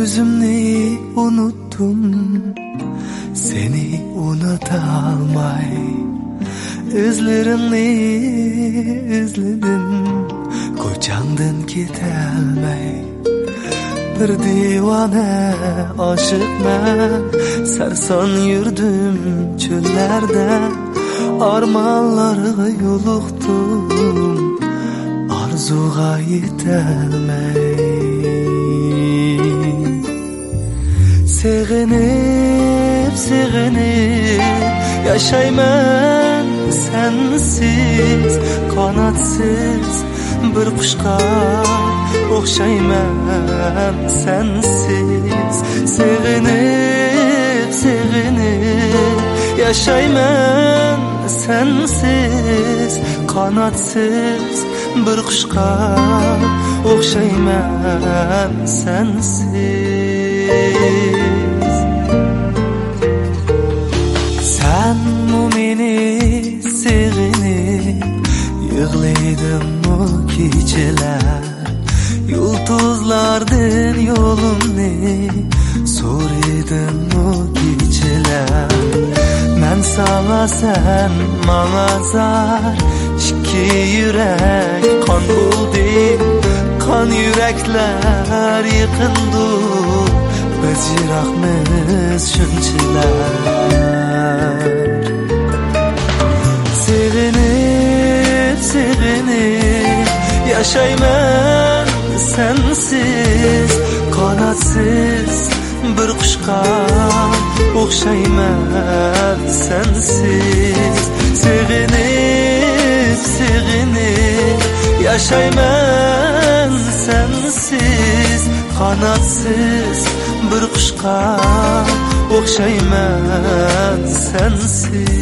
Özümni unuttum, seni unutamay. Izlerini izledim, ko'changdan ketolmay. Bir divane aşıkman, sarson yurdim cho'llarda. Armanlarga yo'liqdim, arzuga yetolmay. Sevinip yaşayman sensiz, kanatsız bir kuşqa o'xshayman sensiz. Sevinip yaşayman sensiz, kanatsız bir kuşqa o'xshayman sensiz. Sen mu meni sevinip yig'laydin mu kechalar, yulduzlardan yo'limni so'raydin mu kechalar. Men sana sen manga zar, ikki yurak qon bo'ldi, qon yuraklar yaqindir, biz yiroqmiz shunchalar. Sevinip yaşayman sensiz, kanatsız bir kuşqa o'xshayman sensiz. Sevinip yaşayman sensiz, kanatsız bir kuşqa o'xshayman sensiz.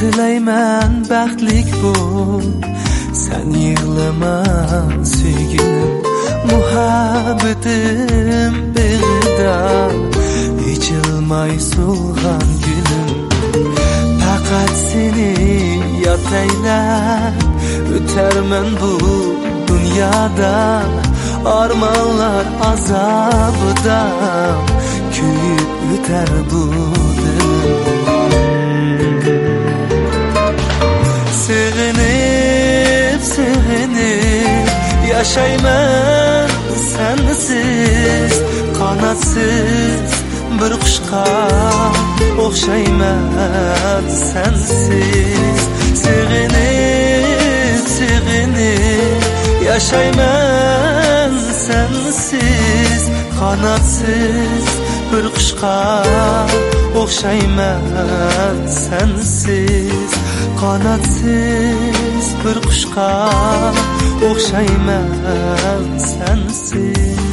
Tilayman baxtlik bo'l, sen yig'lama sevgilim. Muhabbetim beg'ida ichilmay so'lg'an gulim. Faqat seni yotaylab o'tarman bu dunyoda, armonlar azobida kuyib o'tar bu dilim. Sevinip yaşayman sensiz, kanatsız bir kuşqa o'xshayman sensiz. Sevinip yaşayman sensiz, kanatsız bir kuşqa o'xshayman sensiz. Kanatsız bir kuşqa o'xshayman sensiz.